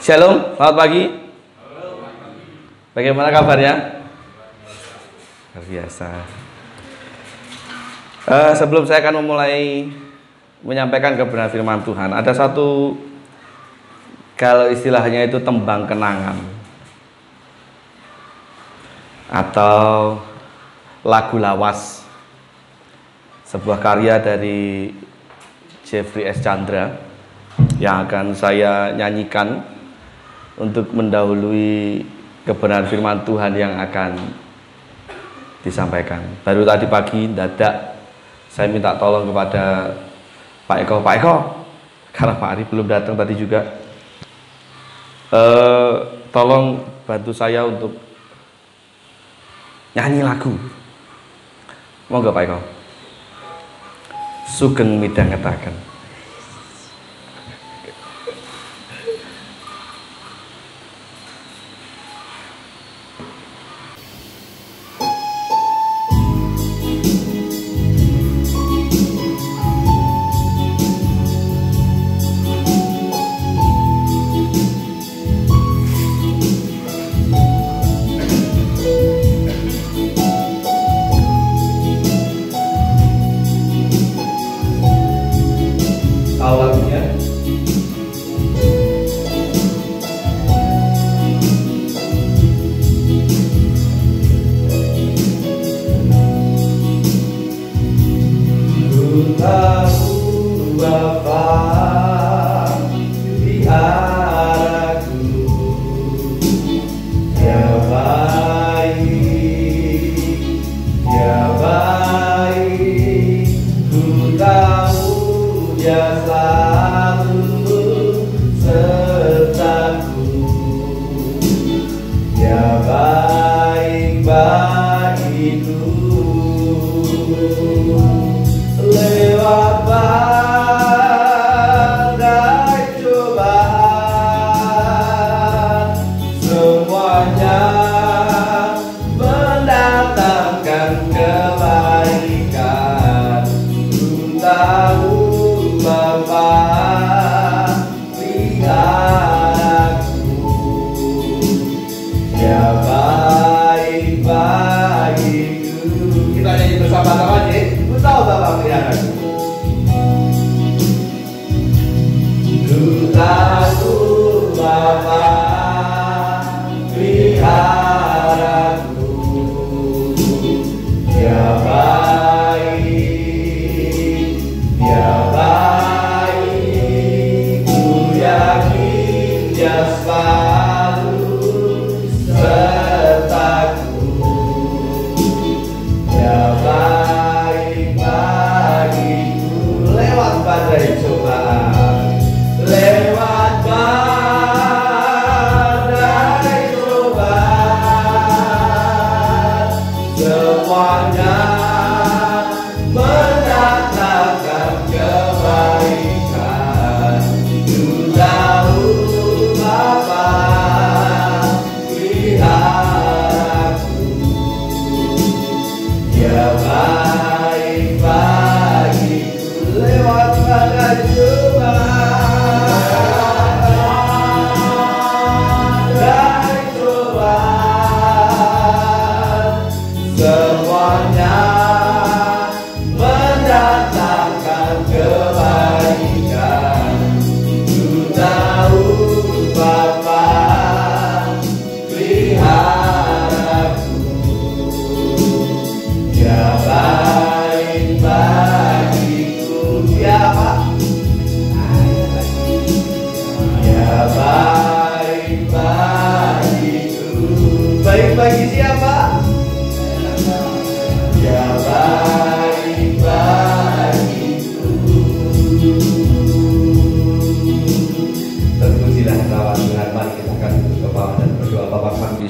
Shalom, selamat pagi. Bagaimana kabarnya? Luar biasa. Sebelum saya akan memulai menyampaikan kebenaran firman Tuhan, ada satu, kalau istilahnya itu tembang kenangan atau lagu lawas, sebuah karya dari Jeffrey S. Chandra yang akan saya nyanyikan untuk mendahului kebenaran firman Tuhan yang akan disampaikan. Baru tadi pagi dadak saya minta tolong kepada Pak Eko, karena Pak Ari belum datang tadi juga. Tolong bantu saya untuk nyanyi lagu. Monggo Pak Eko. Sugeng midhangetaken.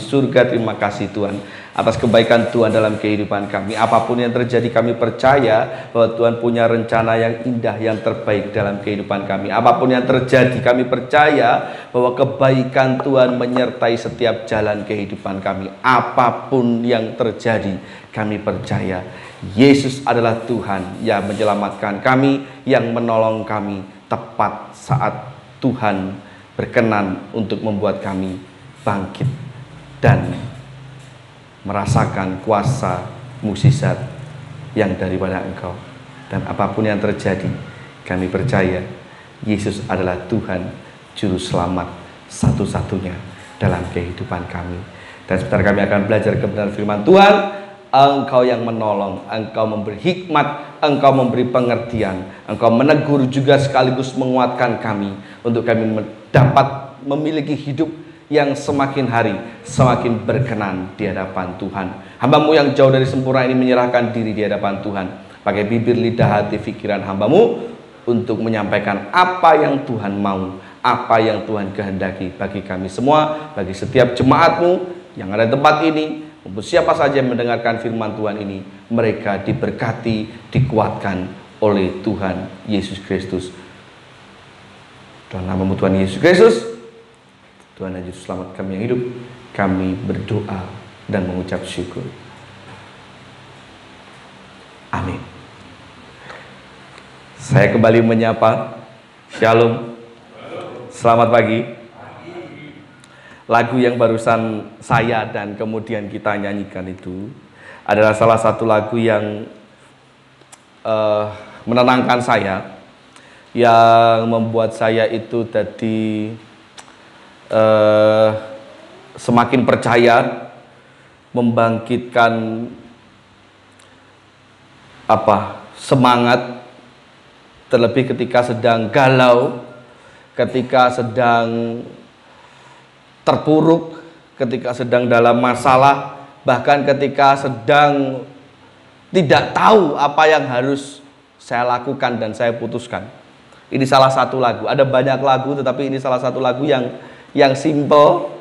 Surga, terima kasih Tuhan atas kebaikan Tuhan dalam kehidupan kami. Apapun yang terjadi, kami percaya bahwa Tuhan punya rencana yang indah, yang terbaik dalam kehidupan kami. Apapun yang terjadi, kami percaya bahwa kebaikan Tuhan menyertai setiap jalan kehidupan kami. Apapun yang terjadi, kami percaya Yesus adalah Tuhan yang menyelamatkan kami, yang menolong kami tepat saat Tuhan berkenan untuk membuat kami bangkit dan merasakan kuasa mukjizat yang daripada Engkau. Dan apapun yang terjadi, kami percaya Yesus adalah Tuhan Juru Selamat satu-satunya dalam kehidupan kami. Dan sebentar kami akan belajar kebenaran firman Tuhan. Engkau yang menolong, Engkau memberi hikmat, Engkau memberi pengertian, Engkau menegur juga sekaligus menguatkan kami untuk kami dapat memiliki hidup yang semakin hari semakin berkenan di hadapan Tuhan. Hamba-Mu yang jauh dari sempurna ini menyerahkan diri di hadapan Tuhan, pakai bibir, lidah, hati, pikiran hamba-Mu untuk menyampaikan apa yang Tuhan mau, apa yang Tuhan kehendaki bagi kami semua, bagi setiap jemaat-Mu yang ada di tempat ini, maupun siapa saja yang mendengarkan firman Tuhan ini. Mereka diberkati, dikuatkan oleh Tuhan Yesus Kristus. Dalam nama Tuhan Yesus Kristus, Tuhan dan Juru Selamat kami yang hidup, kami berdoa dan mengucap syukur. Amin. Saya kembali menyapa. Shalom. Selamat pagi. Lagu yang barusan saya dan kemudian kita nyanyikan itu adalah salah satu lagu yang menenangkan saya, yang membuat saya itu jadi semakin percaya, membangkitkan semangat, terlebih ketika sedang galau, ketika sedang terpuruk, ketika sedang dalam masalah, bahkan ketika sedang tidak tahu apa yang harus saya lakukan dan saya putuskan. Ini salah satu lagu. Ada banyak lagu, tetapi ini salah satu lagu yang simple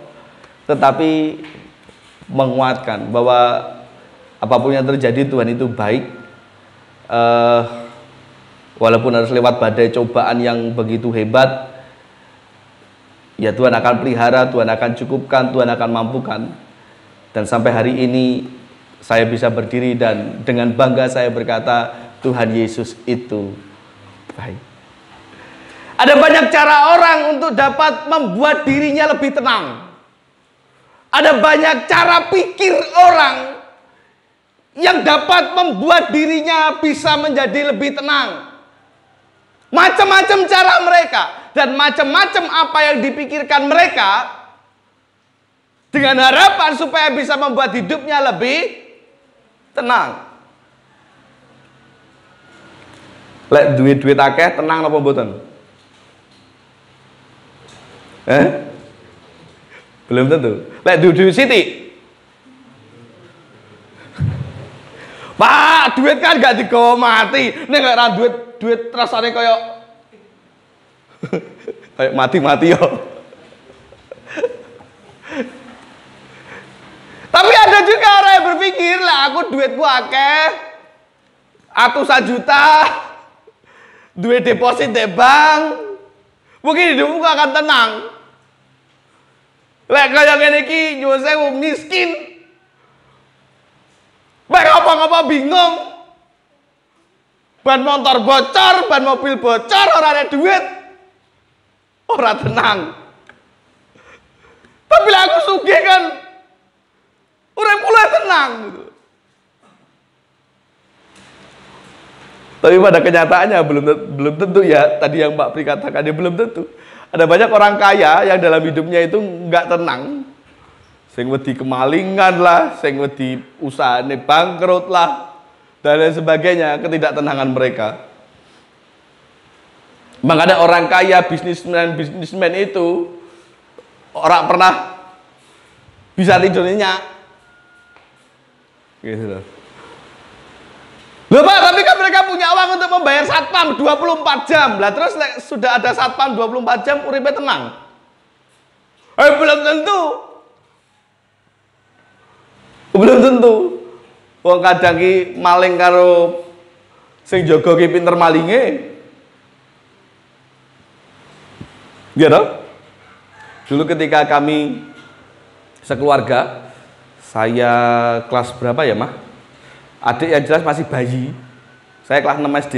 tetapi menguatkan bahwa apapun yang terjadi Tuhan itu baik. Walaupun harus lewat badai cobaan yang begitu hebat, ya Tuhan akan pelihara, Tuhan akan cukupkan, Tuhan akan mampukan. Dan sampai hari ini saya bisa berdiri dan dengan bangga saya berkata, Tuhan Yesus itu baik. Ada banyak cara orang untuk dapat membuat dirinya lebih tenang. Ada banyak cara pikir orang yang dapat membuat dirinya bisa menjadi lebih tenang. Macam-macam cara mereka dan macam-macam apa yang dipikirkan mereka dengan harapan supaya bisa membuat hidupnya lebih tenang. Lek duit-duit akeh tenang apa mboten? Belum tentu. Lek duit Siti. Pak, duit kan gak digawa mati. Nek gak ra duit rasane kayak mati-mati yo. Tapi ada juga orang yang berpikir, lah aku duitku akeh, ratusan juta, duit deposit di bank, mungkin hidupku akan tenang. Lek kayak ngene iki nyuwun sewu miskin. Baik apa-apa bingung. Ban motor bocor, ban mobil bocor, ora ada duit. Ora tenang. Tapi lah aku sugih kan urip kula tenang gitu. Tapi pada kenyataannya belum tentu ya. Tadi yang Mbak Pri katakan dia belum tentu. Ada banyak orang kaya yang dalam hidupnya itu nggak tenang. Sing wedi kemalingan lah, sing wedi usahane bangkrut lah, dan lain sebagainya, ketidaktenangan mereka. Makanya orang kaya, bisnismen itu orang pernah bisa tidur nyenyak. Gitu loh. Loh Pak, tapi kan mereka punya uang untuk membayar satpam 24 jam. Lah terus sudah ada satpam 24 jam, uripe tenang. Belum tentu. Belum tentu. Wong kadang ki maling karo sing jaga ki pinter malinge. Iya toh? Dulu ketika kami sekeluarga, saya kelas berapa ya, Mah? Adik yang jelas masih bayi. Saya kelas 6 SD.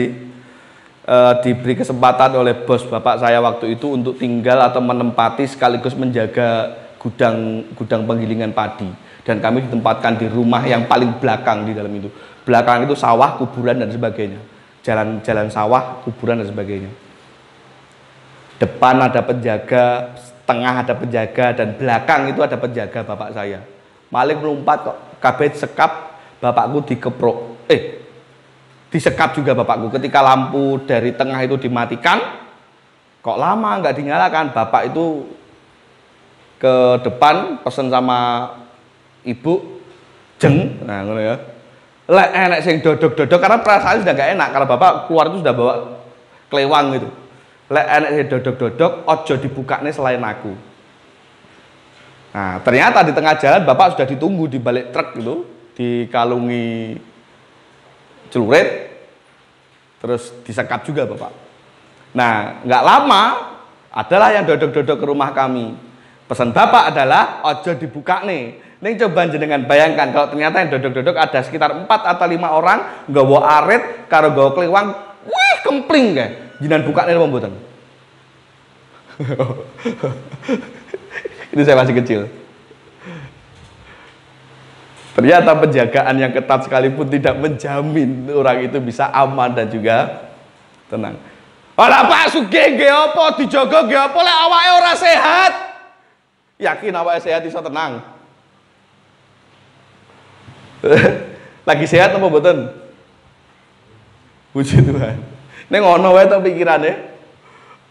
diberi kesempatan oleh bos bapak saya waktu itu untuk tinggal atau menempati sekaligus menjaga gudang penggilingan padi, dan kami ditempatkan di rumah yang paling belakang di dalam itu. Belakang itu sawah, kuburan dan sebagainya, jalan sawah, kuburan dan sebagainya. Depan ada penjaga, tengah ada penjaga, dan belakang itu ada penjaga bapak saya. Maling melompat kok, kabeh sekap, bapakku dikeprok. Disekap juga bapakku ketika lampu dari tengah itu dimatikan. Kok lama nggak dinyalakan? Bapak itu ke depan pesen sama ibu, jeng, nah ngono ya. Lek enek sing dodok-dodok, karena perasaan sudah nggak enak karena bapak keluar itu sudah bawa klewang gitu. Lek enek sing dodok-dodok, ojo dibukane selain aku. Nah, ternyata di tengah jalan bapak sudah ditunggu di balik truk itu, dikalungi celurit, terus disekap juga bapak. Nah, nggak lama adalah yang dodok-dodok ke rumah kami. Pesan bapak adalah ojo dibuka nih. Nih coba jenengan bayangkan kalau ternyata yang dodok-dodok ada sekitar 4 atau 5 orang nggawa arit karo nggawa klewang, wih kempling kae. Jinan bukane apa mboten? Itu saya masih kecil. Ternyata penjagaan yang ketat sekalipun tidak menjamin orang itu bisa aman dan juga tenang. Ora Pak Sugih nggih apa dijaga nggih apa lek awake ora sehat? Yakin awake sehat iso tenang? Lagi sehat apa mboten? Puji Tuhan. Ning ana wae to pikirane.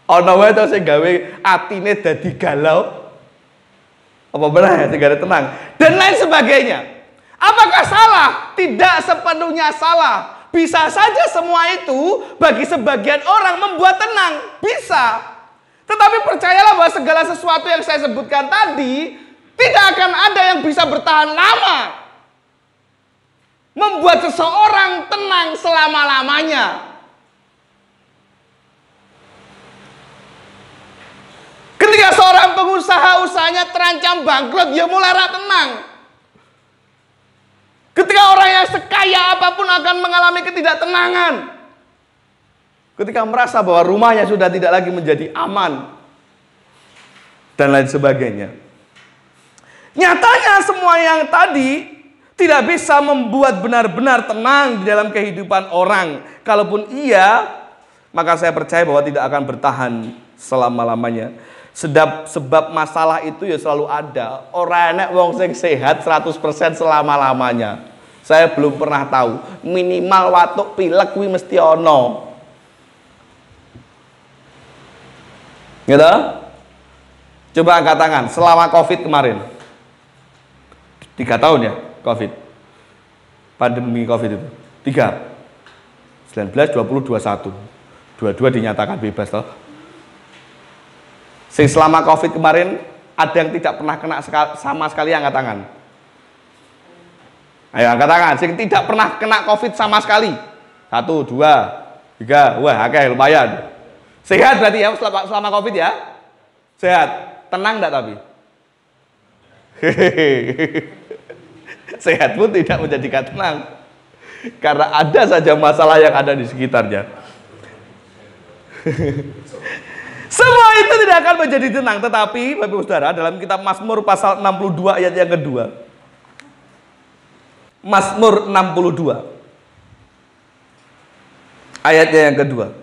Ana wae to sing gawe atine dadi galau. Apa benar ya sing tenang dan lain sebagainya. Apakah salah? Tidak sepenuhnya salah. Bisa saja semua itu bagi sebagian orang membuat tenang. Bisa. Tetapi percayalah bahwa segala sesuatu yang saya sebutkan tadi tidak akan ada yang bisa bertahan lama. Membuat seseorang tenang selama-lamanya. Ketika seorang pengusaha usahanya terancam bangkrut, dia mulai tenang. Ketika orang yang sekaya apapun akan mengalami ketidaktenangan. Ketika merasa bahwa rumahnya sudah tidak lagi menjadi aman. Dan lain sebagainya. Nyatanya semua yang tadi tidak bisa membuat benar-benar tenang di dalam kehidupan orang. Kalaupun iya, maka saya percaya bahwa tidak akan bertahan selama-lamanya. Sebab masalah itu ya selalu ada. Orang enek wong sing sehat 100% selama-lamanya. Saya belum pernah tahu. Minimal watuk pilek kuwi mesti ono. Gitu? Coba angkat tangan selama Covid kemarin. 3 tahun ya Covid. Pandemi Covid itu. 3. 19, 20, 21. Dua-dua dinyatakan bebas toh. Selama Covid kemarin ada yang tidak pernah kena sama sekali, angkat tangan. Ayo angkat tangan. Sing tidak pernah kena Covid sama sekali. 1, 2, 3. Wah, oke, lumayan. Sehat berarti ya selama Covid ya? Sehat. Tenang enggak tapi? Sehat pun tidak menjadikan tenang. Karena ada saja masalah yang ada di sekitarnya. Semua itu tidak akan menjadi tenang. Tetapi Bapak Saudara, dalam kitab Mazmur pasal 62 ayat yang kedua. Mazmur 62 ayatnya yang kedua.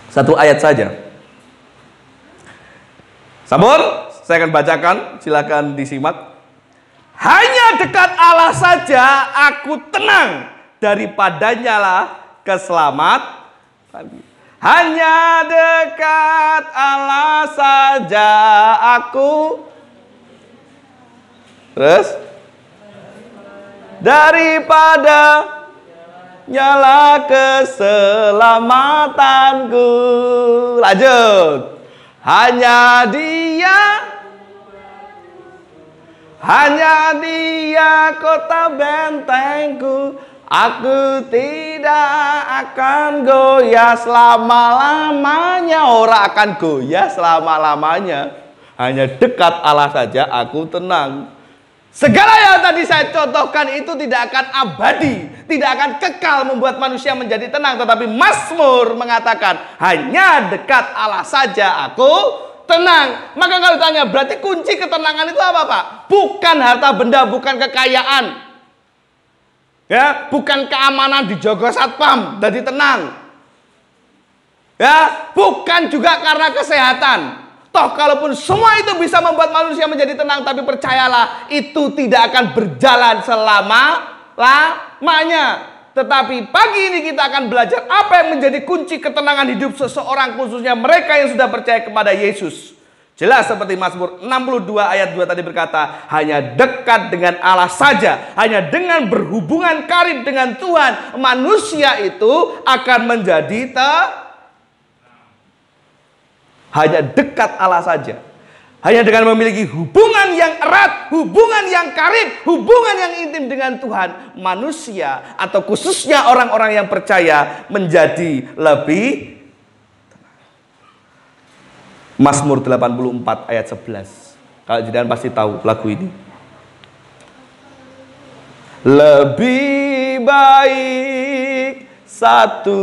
Satu ayat saja. Sabar, saya akan bacakan, silakan disimak. Hanya dekat Allah saja aku tenang, daripadanya lah keselamatan. Hanya dekat Allah saja aku. Terus daripada nyala keselamatanku. Lanjut. Hanya dia kota bentengku. Aku tidak akan goyah selama-lamanya. Orang akan goyah selama-lamanya. Hanya dekat Allah saja aku tenang. Segala yang tadi saya contohkan itu tidak akan abadi, tidak akan kekal membuat manusia menjadi tenang. Tetapi Mazmur mengatakan, hanya dekat Allah saja aku tenang. Maka kalau tanya, berarti kunci ketenangan itu apa, Pak? Bukan harta benda, bukan kekayaan, ya, bukan keamanan dijogo satpam, jadi tenang, ya, bukan juga karena kesehatan. Toh kalaupun semua itu bisa membuat manusia menjadi tenang, tapi percayalah itu tidak akan berjalan selama-lamanya. Tetapi pagi ini kita akan belajar apa yang menjadi kunci ketenangan hidup seseorang, khususnya mereka yang sudah percaya kepada Yesus. Jelas seperti Mazmur 62 ayat 2 tadi berkata, hanya dekat dengan Allah saja, hanya dengan berhubungan karib dengan Tuhan, manusia itu akan menjadi hanya dekat Allah saja. Hanya dengan memiliki hubungan yang erat, hubungan yang karib, hubungan yang intim dengan Tuhan, manusia atau khususnya orang-orang yang percaya menjadi lebih tenang. Mazmur 84 ayat 11. Kalau jenengan pasti tahu lagu ini. Lebih baik satu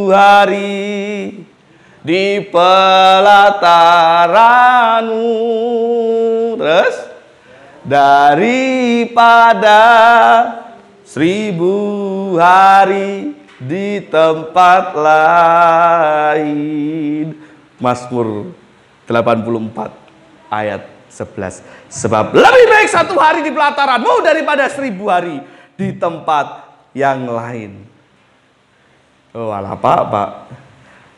hari di pelataranmu, terus, daripada 1000 hari di tempat lain. Mazmur 84 ayat 11. Sebab lebih baik satu hari di pelataranmu daripada 1000 hari di tempat yang lain. Oh, alah Pak.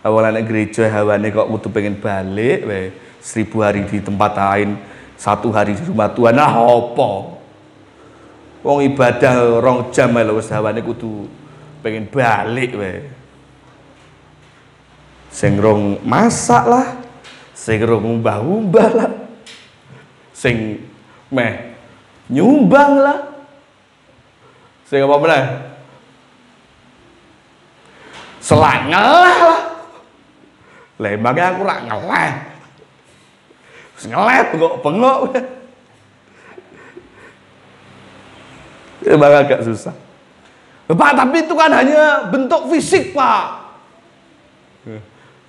Awalnya gereja hawane kok kudu pengen balik, 1000 hari di tempat lain, 1 hari di rumah Tuhan. Nah, apa? Wong ibadah 2 jam lho wis hawane kudu pengen balik, Sing rong masak lah, sing rong umbah-umbah lah, sing meh nyumbang lah, sing apa meneh? Selak ngelah lah. Lembangnya aku rak ngeleh. Ngeleh bengok-bengok. Emang agak susah. Pak, tapi itu kan hanya bentuk fisik, Pak.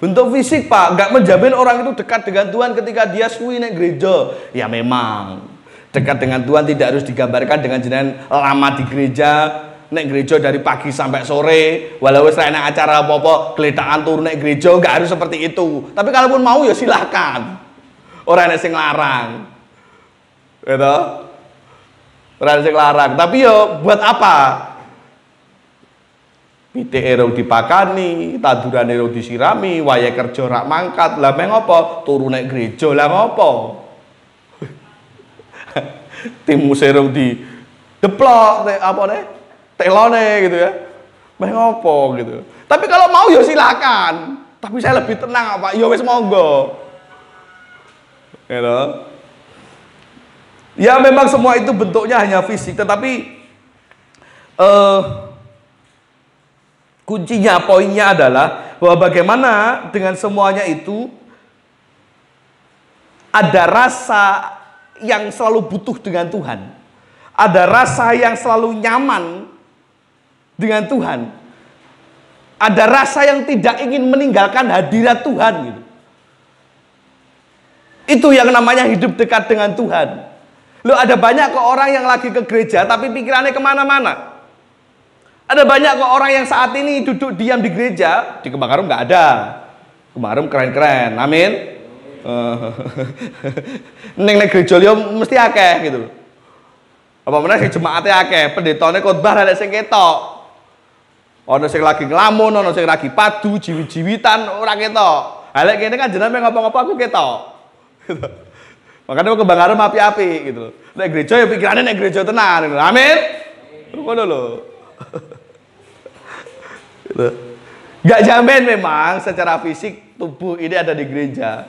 Bentuk fisik, Pak. Nggak menjamin orang itu dekat dengan Tuhan ketika dia suwi naik gereja. Ya memang. Dekat dengan Tuhan tidak harus digambarkan dengan jenengan lama di gereja. Naik gereja dari pagi sampai sore, walau saya naik acara apa-apa, geledakan turun naik gereja, nggak harus seperti itu. Tapi kalaupun mau ya silahkan. Orang yang sing larang, gitu. Orang yang sing larang. Tapi ya buat apa? Pitik erong dipakani, tanduran erong disirami, waya kerja rak mangkat, lah meng apa? Turun naik gereja lah ngopo? Timus erong di deplok, apa nih? Telone gitu ya, meh ngopo gitu. Tapi kalau mau ya silakan. Tapi saya lebih tenang Pak. Ya wis monggo. Gitu. Ya memang semua itu bentuknya hanya fisik, tetapi kuncinya, poinnya adalah bahwa bagaimana dengan semuanya itu ada rasa yang selalu butuh dengan Tuhan. Ada rasa yang selalu nyaman dengan Tuhan. Ada rasa yang tidak ingin meninggalkan hadirat Tuhan gitu. Itu yang namanya hidup dekat dengan Tuhan. Loh, ada banyak kok orang yang lagi ke gereja tapi pikirannya kemana-mana. Ada banyak kok orang yang saat ini duduk diam di gereja. Di Kebakarum nggak ada. Kemarin keren-keren, amin. Neng gereja liya mesti akeh gitu. Apa meneh sing jemaate akeh, pendetane khotbah ada sing ketok. Ono sing lagi ngelamun, ono sing lagi padu, jiwit-jiwitan ora ketok. Ha lek kene kan jenengan ngapa-ngapa aku ketok. Gitu. Makanya mau ke Bang api-api gitu. Nek gereja ya pikirane nek gereja tenan. Amin. Ngono lho. Gitu. Gak jamin memang secara fisik tubuh ini ada di gereja.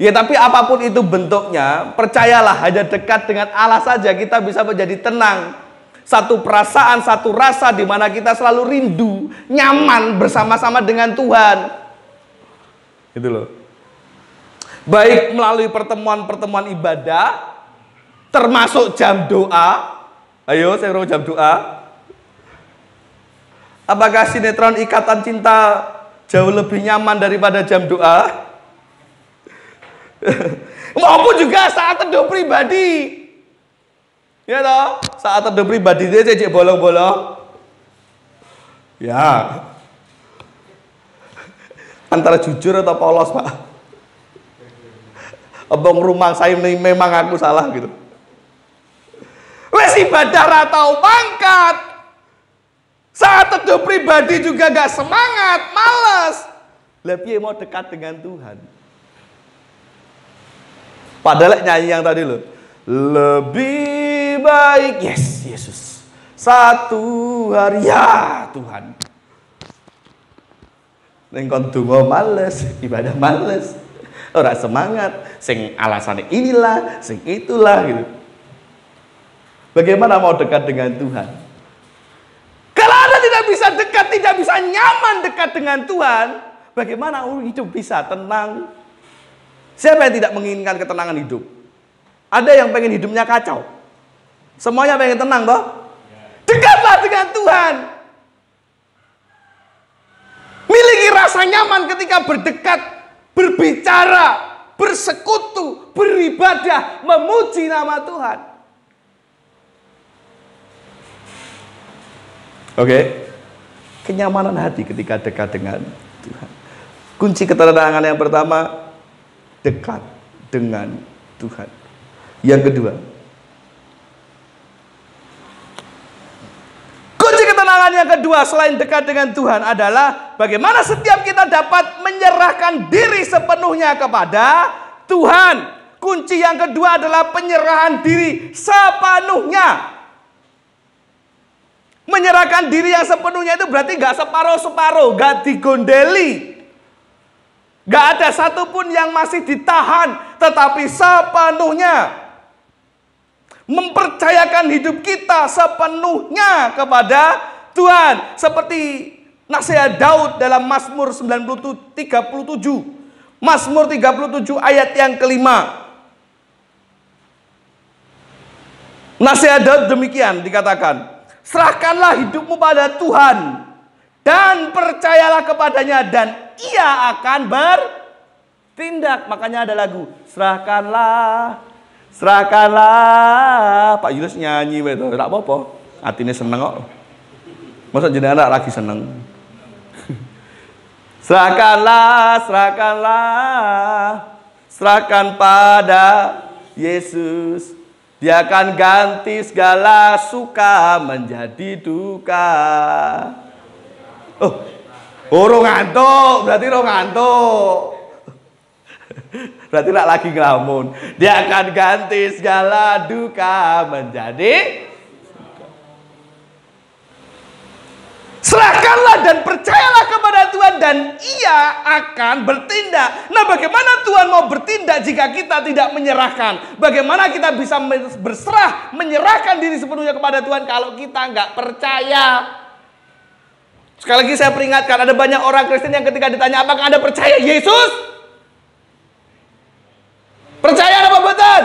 Ya tapi apapun itu bentuknya, percayalah hanya dekat dengan Allah saja kita bisa menjadi tenang. Satu perasaan, satu rasa di mana kita selalu rindu, nyaman bersama-sama dengan Tuhan. Gitu loh. Baik melalui pertemuan-pertemuan ibadah, termasuk jam doa. Ayo, saya jam doa. Apakah sinetron Ikatan Cinta jauh lebih nyaman daripada jam doa? Maupun juga saat teduh pribadi. Ya toh, saat teduh pribadi dia cecek bolong-bolong. Ya. Antara jujur atau polos, Pak. Abang rumah saya memang aku salah gitu. Wes ibadah atau pangkat. Saat teduh pribadi juga gak semangat, males. Lebih mau dekat dengan Tuhan. Padahal nyanyi yang tadi loh. Lebih baik, yes, Yesus. Satu hari, ya Tuhan. Neng kon donga males, ibadah males. Ora semangat, sing alasannya inilah, sing itulah gitu. Bagaimana mau dekat dengan Tuhan? Kalau Anda tidak bisa dekat, tidak bisa nyaman dekat dengan Tuhan, bagaimana hidup bisa tenang? Siapa yang tidak menginginkan ketenangan hidup? Ada yang pengen hidupnya kacau. Semuanya pengen tenang toh? Dekatlah dengan Tuhan. Miliki rasa nyaman ketika berdekat, berbicara, bersekutu, beribadah, memuji nama Tuhan. Oke. Kenyamanan hati ketika dekat dengan Tuhan. Kunci ketenangan yang pertama, dekat dengan Tuhan. Yang kedua, kunci ketenangan yang kedua selain dekat dengan Tuhan adalah bagaimana setiap kita dapat menyerahkan diri sepenuhnya kepada Tuhan. Kunci yang kedua adalah penyerahan diri sepenuhnya. Menyerahkan diri yang sepenuhnya itu berarti gak separuh-separuh, gak digondeli. Gak ada satupun yang masih ditahan, tetapi sepenuhnya. Mempercayakan hidup kita sepenuhnya kepada Tuhan. Seperti nasihat Daud dalam Mazmur 37. Mazmur 37 ayat yang kelima. Nasihat Daud demikian dikatakan. Serahkanlah hidupmu pada Tuhan dan percayalah kepadanya dan Ia akan bertindak. Makanya ada lagu serahkanlah, serahkanlah. Pak Yunus nyanyi betul, tidak apa-apa. Hatinya seneng kok. Masa jenengan anak lagi seneng. Serahkanlah, serahkanlah, serahkan pada Yesus. Dia akan ganti segala suka menjadi duka. Orang ngantuk, berarti orang ngantuk. Berarti tidak lagi ngelamun. Dia akan ganti segala duka menjadi suka. Serahkanlah dan percayalah kepada Tuhan dan Ia akan bertindak. Nah, bagaimana Tuhan mau bertindak jika kita tidak menyerahkan? Bagaimana kita bisa berserah, menyerahkan diri sepenuhnya kepada Tuhan kalau kita nggak percaya? Sekali lagi saya peringatkan, ada banyak orang Kristen yang ketika ditanya apakah Anda percaya Yesus? Percaya apa betul?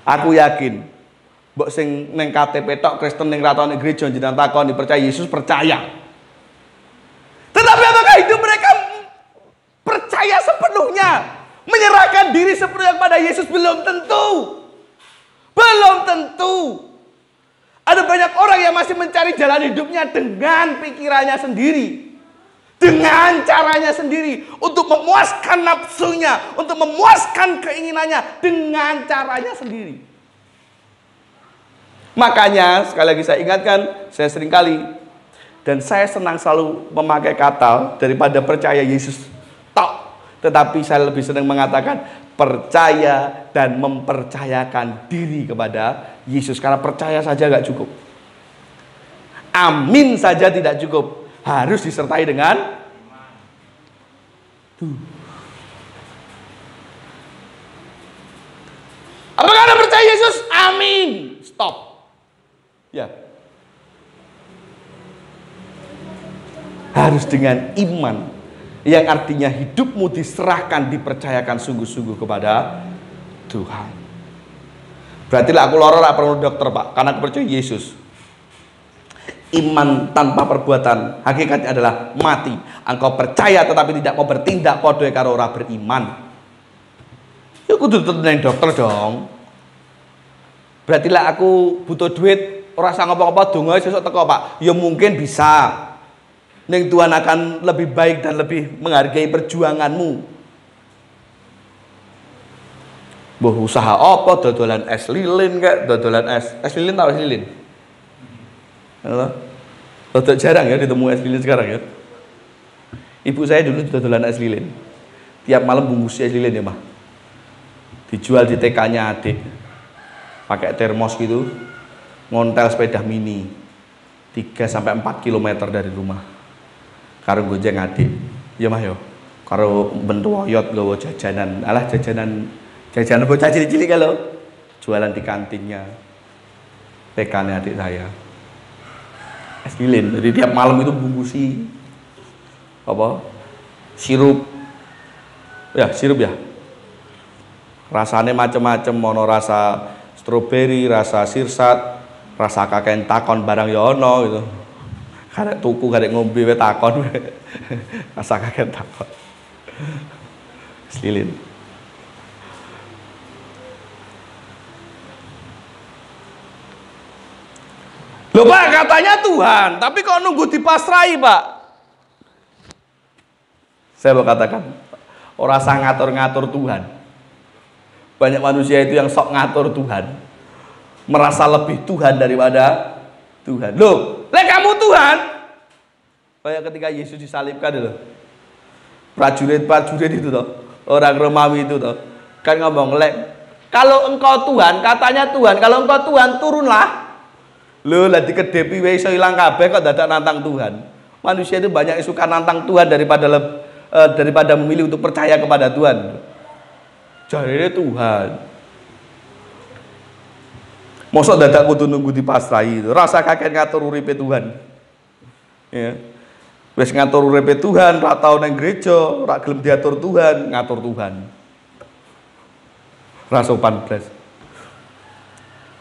Aku yakin. Mbok sing neng KTP tok Kristen ning ratone gereja jenengan takoni percaya Yesus, percaya. Tetapi apakah hidup mereka percaya sepenuhnya? Menyerahkan diri sepenuhnya kepada Yesus? Belum tentu. Belum tentu. Ada banyak orang yang masih mencari jalan hidupnya dengan pikirannya sendiri. Dengan caranya sendiri. Untuk memuaskan nafsunya. Untuk memuaskan keinginannya. Dengan caranya sendiri. Makanya sekali lagi saya ingatkan, saya sering kali dan saya senang selalu memakai kata daripada percaya Yesus tok, tetapi saya lebih senang mengatakan percaya dan mempercayakan diri kepada Yesus, karena percaya saja gak cukup, amin saja tidak cukup, harus disertai dengan apakah Anda percaya Yesus? Amin. Stop. Ya. Harus dengan iman, yang artinya hidupmu diserahkan, dipercayakan sungguh-sungguh kepada Tuhan. Berarti lah aku lara ora perlu dokter, Pak, karena aku percaya Yesus. Iman tanpa perbuatan hakikatnya adalah mati. Engkau percaya tetapi tidak mau bertindak, padha karo ora beriman. Ya kudu nang dokter dong. Berarti lah aku butuh duit, ora usah ngapa-ngapa, donga sesuk teko, Pak. Ya mungkin bisa. Ning Tuhan akan lebih baik dan lebih menghargai perjuanganmu. Mbah usaha apa, dodolan es lilin kayak, dodolan es lilin tau es lilin? Halo? Rodok jarang ya ditemu es lilin sekarang ya. Ibu saya dulu dodolan es lilin. Tiap malam bungkus es lilin ya, Mah. Dijual di TK-nya adik. Pakai termos gitu. Ngontel sepeda mini. 3-4 km dari rumah. Karo gojeng adik. Ya, Mah yo. Karo bentuk oyot nggawa jajanan. Alah jajanan bocah cilik-cilik kalau jualan di kantinnya TK-nya adik saya. Es lilin. Jadi tiap malam itu bungkusi apa? Sirup. Ya, sirup ya. Rasanya macam-macam, mono rasa stroberi, rasa sirsat, rasa kakek takon barang ya ono gitu. Karek tuku, karek ngombe we takon. Rasa kakek takon. Es lilin. Loh, Pak, katanya Tuhan, tapi kok nunggu dipasrai, Pak? Saya mau katakan, orang sang ngatur-ngatur Tuhan. Banyak manusia itu yang sok ngatur Tuhan, merasa lebih Tuhan daripada Tuhan. Loh, kamu Tuhan? Kayak ketika Yesus disalibkan loh. Prajurit itu toh, orang Romawi itu toh, kan ngomong, kalau engkau Tuhan, katanya Tuhan, kalau engkau Tuhan turunlah. Loh, lah dikedepi wae iso ilang kabeh kok dadak nantang Tuhan. Manusia itu banyak yang suka nantang Tuhan daripada memilih untuk percaya kepada Tuhan. Jarene Tuhan. Mosok dadak kudu nunggu dipasrahi itu. Rasa kakek ngatur uripe Tuhan. Ya. Wis ngatur uripe Tuhan, ra tau nang gereja, ra gelem diatur Tuhan, ngatur Tuhan. Ra sopan blas.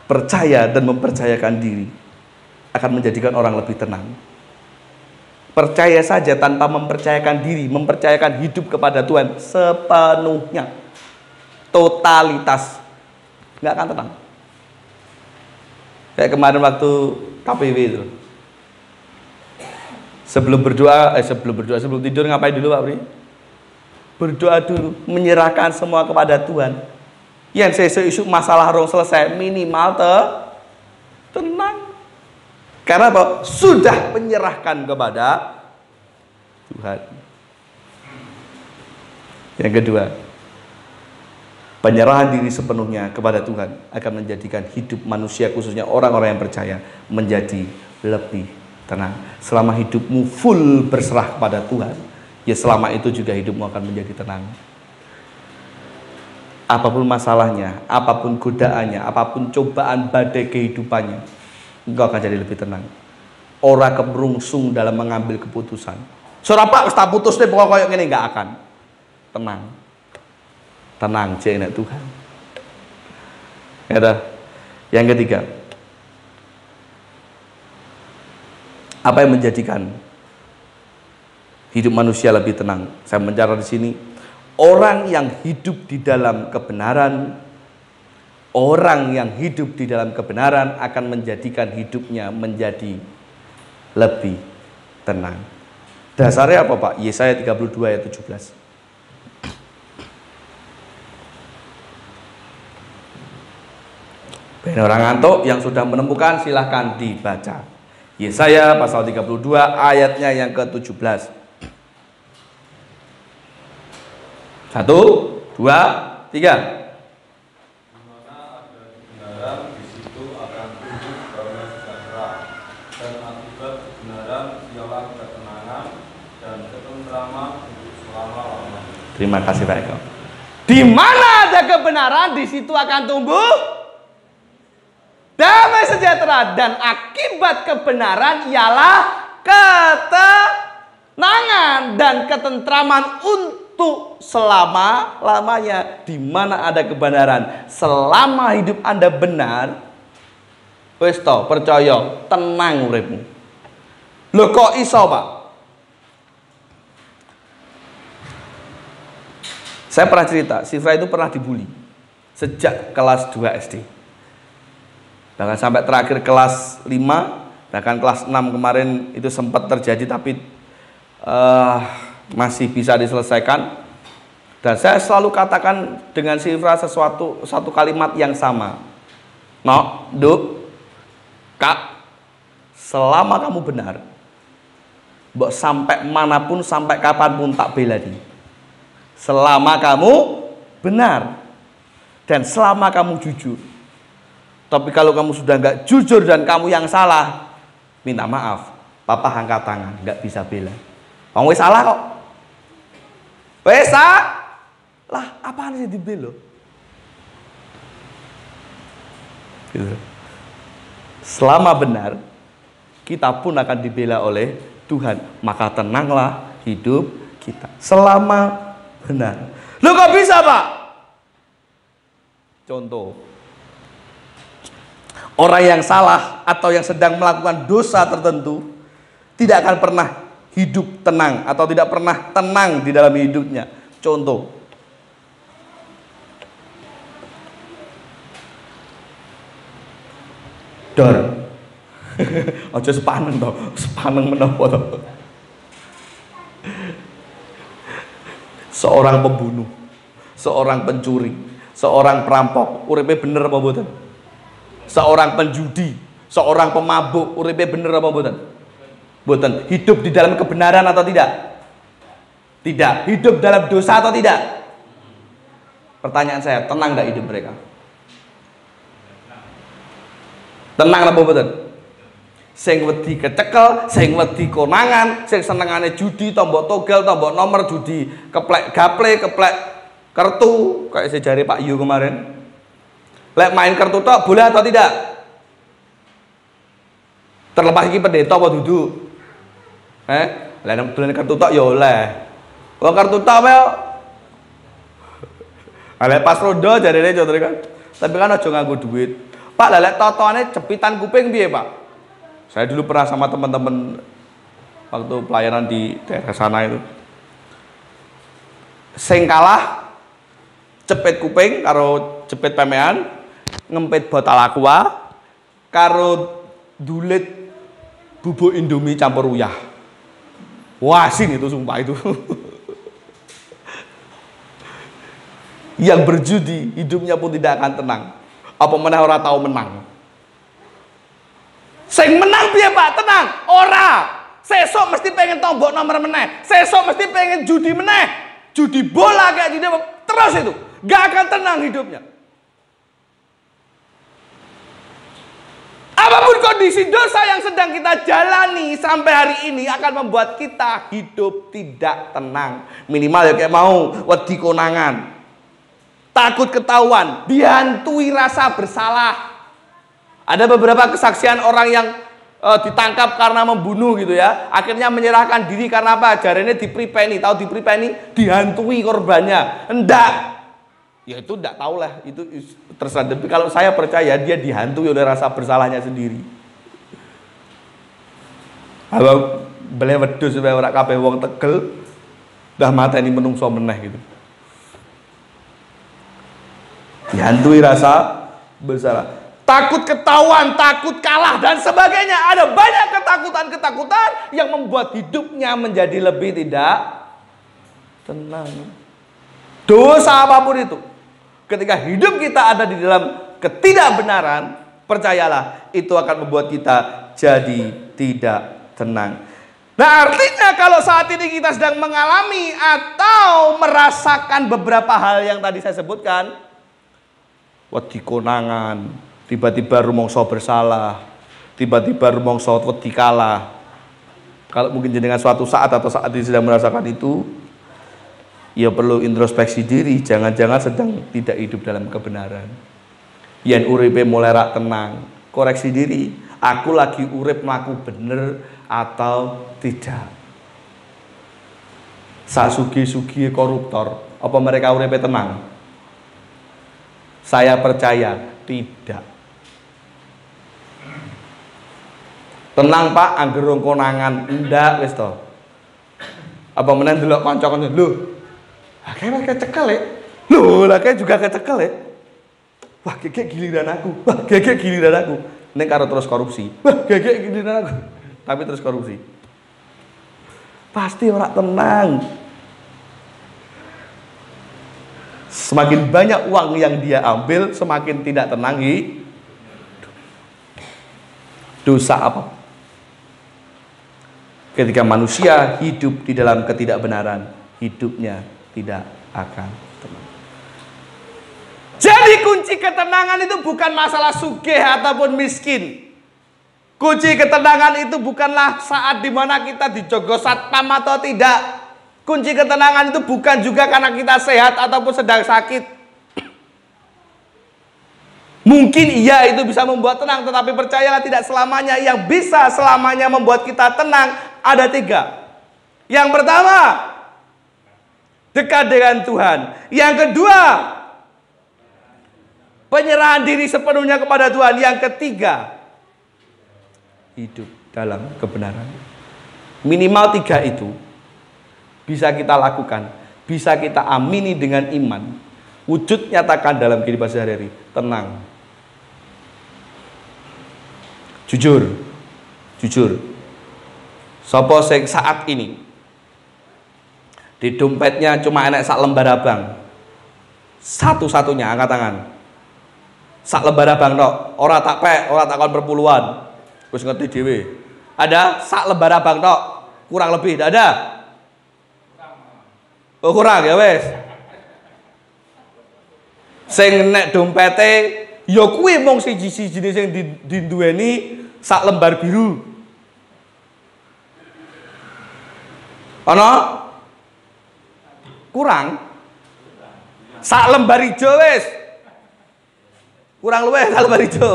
Percaya dan mempercayakan diri akan menjadikan orang lebih tenang. Percaya saja tanpa mempercayakan diri, mempercayakan hidup kepada Tuhan sepenuhnya, totalitas, nggak akan tenang. Kayak kemarin waktu KPW itu, sebelum tidur ngapain dulu, Pak Bri? Berdoa dulu, menyerahkan semua kepada Tuhan. Yang isu masalah rong selesai, minimal tenang. Karena apa? Sudah menyerahkan kepada Tuhan. Yang kedua, penyerahan diri sepenuhnya kepada Tuhan akan menjadikan hidup manusia, khususnya orang-orang yang percaya, menjadi lebih tenang. Selama hidupmu full berserah kepada Tuhan, ya selama itu juga hidupmu akan menjadi tenang. Apapun masalahnya, apapun godaannya, apapun cobaan badai kehidupannya, engkau akan jadi lebih tenang. Ora kemerungsung dalam mengambil keputusan. Sora Pak, tak putus deh pokoknya ngene, enggak akan. Tenang. Tenang jeneng Tuhan. Ya. Yang ketiga, apa yang menjadikan hidup manusia lebih tenang? Saya mencatat di sini. Orang yang hidup di dalam kebenaran, akan menjadikan hidupnya menjadi lebih tenang. Dasarnya apa, Pak? Yesaya 32 ayat 17. Ben orang ngantuk yang sudah menemukan silahkan dibaca. Yesaya pasal 32 ayatnya yang ke-17. 1, 2, 3. Dimana ada kebenaran, di situ akan tumbuh damai sejahtera, dan akibat kebenaran ialah ketenangan dan ketentraman untuk selama-lamanya. Terima kasih Pak Eko. Di mana ada kebenaran, di situ akan tumbuh damai sejahtera, dan akibat kebenaran ialah ketenangan dan ketentraman untuk untuk selama-lamanya. Di mana ada kebenaran, selama hidup Anda benar, wis to, percaya, tenang uripmu. Lho kok iso, Pak? Saya pernah cerita, Sifra itu pernah dibully sejak kelas 2 SD. Bahkan sampai terakhir kelas 5, bahkan kelas 6 kemarin itu sempat terjadi, tapi masih bisa diselesaikan. Dan saya selalu katakan dengan Sifra satu kalimat yang sama. No, Duk, Kak, selama kamu benar, mbok sampai manapun, sampai kapanpun tak bela dia. Selama kamu benar dan selama kamu jujur. Tapi kalau kamu sudah nggak jujur dan kamu yang salah, minta maaf, papa angkat tangan, nggak bisa bela. Kamu salah kok. Wes lah, apaan sih dibela? Gitu. Selama benar, kita pun akan dibela oleh Tuhan. Maka tenanglah hidup kita. Selama benar. Lu kok bisa, Pak? Contoh, orang yang salah atau yang sedang melakukan dosa tertentu tidak akan pernah hidup tenang atau tidak pernah tenang di dalam hidupnya. Contoh, Dor. Aja sepaneng to, sepaneng menapa to. Seorang pembunuh, seorang pencuri, seorang perampok, uripe bener apa mboten? Seorang penjudi, seorang pemabuk, uripe bener apa mboten? Mboten. Hidup di dalam kebenaran atau tidak? Tidak. Hidup dalam dosa atau tidak? Pertanyaan saya, tenang enggak hidup mereka? Tenang apa mboten? Sing wedi kecekel, sing wedi konangan, sing senengane judi, tombok togel, tombok nomor judi, keplek gaple, keplek kartu, kayak sejari Pak Yu kemarin. Lek main kartu tok boleh atau tidak? Terlepas iki pendeta apa duduk? Lek dolen kartu tok ya oleh. Wong kartu tok wae. Lek pas rondo jarene contoh kan. Tapi kan aja nganggo duit. Pak, lek totone jepitan kuping piye, Pak? Saya dulu pernah sama teman-teman waktu pelayanan di daerah sana itu. Sing kalah cepet kuping karo cepet pemean, ngempit botol aqua karo dulit bubuk Indomie campur uyah. Wah, sin itu sumpah itu. Yang berjudi hidupnya pun tidak akan tenang. Apa meneh ora tahu menang. Sing menang piye, Pak? Tenang, ora. Sesuk mesti pengen tombok nomor meneh. Sesuk mesti pengen judi meneh. Judi bola kayak gini terus itu. Gak akan tenang hidupnya. Apapun kondisi dosa yang sedang kita jalani sampai hari ini akan membuat kita hidup tidak tenang. Minimal ya kayak mau wedi konangan. Takut ketahuan, dihantui rasa bersalah. Ada beberapa kesaksian orang yang ditangkap karena membunuh gitu ya. Akhirnya menyerahkan diri karena apa? Jarene dipripeni, tahu dipripeni? Dihantui korbannya. Enggak. Ya itu enggak tahu lah, itu terserah. Tapi kalau saya percaya dia dihantui oleh rasa bersalahnya sendiri. Kalau beli wedhus supaya ora kabeh wong Tegel dah mateni menungso meneh gitu. Dihantui rasa bersalah, takut ketahuan, takut kalah dan sebagainya. Ada banyak ketakutan-ketakutan yang membuat hidupnya menjadi lebih tidak tenang. Dosa apapun itu, ketika hidup kita ada di dalam ketidakbenaran, percayalah itu akan membuat kita jadi tidak tenang. Nah, artinya kalau saat ini kita sedang mengalami atau merasakan beberapa hal yang tadi saya sebutkan, wedi konangan, tiba-tiba rumangsa bersalah, tiba-tiba rumangsa wedi kalah. Kalau mungkin jenengan suatu saat atau saat ini sedang merasakan itu, ya perlu introspeksi diri, jangan-jangan sedang tidak hidup dalam kebenaran. Yen uripe mulai rak tenang, koreksi diri, aku lagi urip mlaku bener atau tidak. sak sugi-sugi koruptor, apa mereka uripe tenang? Saya percaya tidak. Tenang Pak, angger konangan ndak wis to. Apa menen delok kanca-kanca lho. Lah kayak cekel ya. Lho, lah kayak juga kecekel ya. Wah, kayak giliran aku. Wah, kayak giliran aku. Nek karo terus korupsi. Wah, kayak giliran aku. Tapi terus korupsi. Pasti orang tenang. Semakin banyak uang yang dia ambil, semakin tidak tenang dosa apa? Ketika manusia hidup di dalam ketidakbenaran, hidupnya tidak akan tenang. Jadi kunci ketenangan itu bukan masalah sugih ataupun miskin. Kunci ketenangan itu bukanlah saat dimana kita dijogos satpam atau tidak. Kunci ketenangan itu bukan juga karena kita sehat ataupun sedang sakit. Mungkin iya itu bisa membuat tenang, tetapi percayalah tidak selamanya. Yang bisa selamanya membuat kita tenang ada 3. Yang pertama, dekat dengan Tuhan. Yang kedua, penyerahan diri sepenuhnya kepada Tuhan. Yang ketiga, hidup dalam kebenaran. Minimal 3 itu bisa kita lakukan, bisa kita amini dengan iman. Wujud nyatakan dalam kehidupan sehari-hari. Tenang. Jujur. Sopo sing saat ini di dompetnya cuma enek sak lembar abang. Satu-satunya angkat tangan. Sak lembar abang tok, ora tak pek, ora takon perpuluhan. Wis ngerti dhewe. Ada sak lembar abang tok, kurang lebih tidak ada. Oh kurang ya wes. Sing nek dompete ya kuwi mung siji-sijine sing dinduweni sak lembar biru. Ana? Kurang. Sak lembar ijo wes. Kurang luwih sak lembar ijo.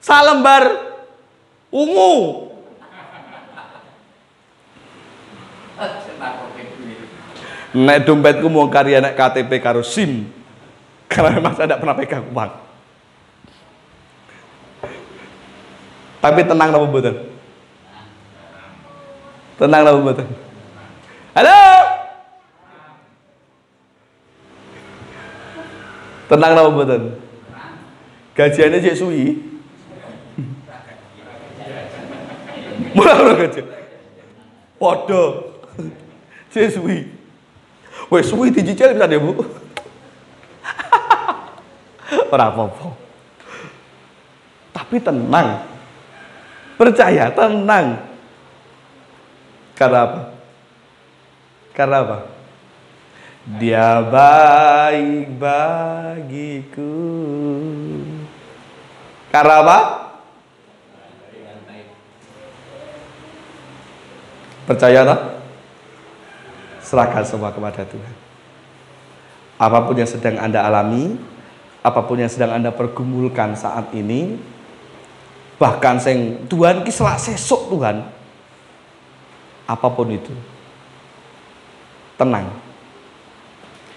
Sak lembar ungu. Nek dompetku mau karya nek KTP karo SIM. Karena memang saya tidak pernah pegang uang. Tapi tenang napa mboten? Tenang napa mboten? Halo? Tenang napa mboten? Gajiannya cek suwi. Murah gaji. Podo. Cek suwi. Wes suwi dicicil bisa deh Bu. Ora apa-apa. Tapi tenang. Percaya, tenang. Karena apa? Karena apa? Dia baik bagiku. Karena apa? Percaya tak? Serahkan semua kepada Tuhan. Apapun yang sedang Anda alami, apapun yang sedang Anda pergumulkan saat ini, bahkan sing Tuhan ki selak sesuk Tuhan, apapun itu, tenang.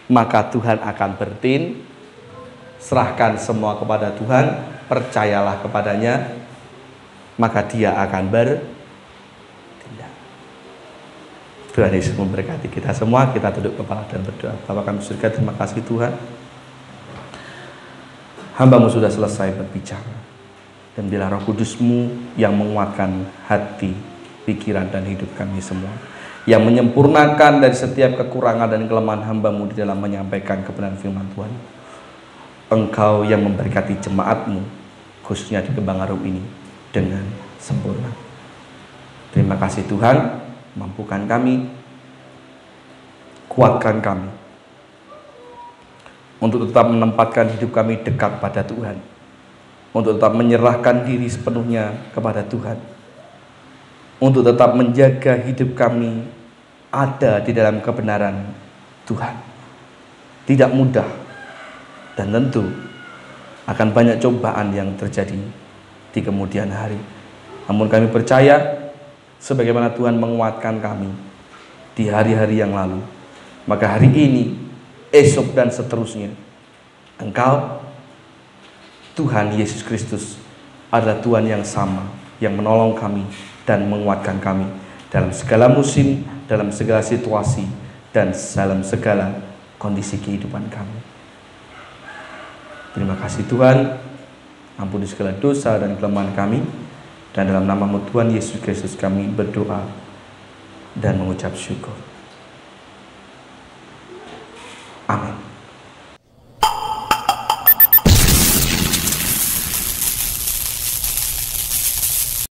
Maka Tuhan akan bertin. Serahkan semua kepada Tuhan, percayalah kepadanya, maka Dia akan bertindak. Tuhan Yesus memberkati kita semua. Kita tunduk kepala dan berdoa. Bapa kami surga, terima kasih Tuhan, hamba-Mu sudah selesai berbicara, dan biarlah Roh Kudus-Mu yang menguatkan hati, pikiran dan hidup kami semua, yang menyempurnakan dari setiap kekurangan dan kelemahan hamba-Mu di dalam menyampaikan kebenaran firman Tuhan. Engkau yang memberkati jemaat-Mu, khususnya di Kembang Arum ini, dengan sempurna. Terima kasih Tuhan, mampukan kami, kuatkan kami, untuk tetap menempatkan hidup kami dekat pada Tuhan, untuk tetap menyerahkan diri sepenuhnya kepada Tuhan, untuk tetap menjaga hidup kami ada di dalam kebenaran Tuhan. Tidak mudah, dan tentu akan banyak cobaan yang terjadi di kemudian hari. Namun kami percaya, sebagaimana Tuhan menguatkan kami, di hari-hari yang lalu, maka hari ini, esok dan seterusnya, Engkau, Tuhan Yesus Kristus, adalah Tuhan yang sama, yang menolong kami dan menguatkan kami dalam segala musim, dalam segala situasi, dan dalam segala kondisi kehidupan kami. Terima kasih Tuhan, ampuni segala dosa dan kelemahan kami, dan dalam nama-Mu Tuhan Yesus Kristus kami berdoa dan mengucap syukur. Amin.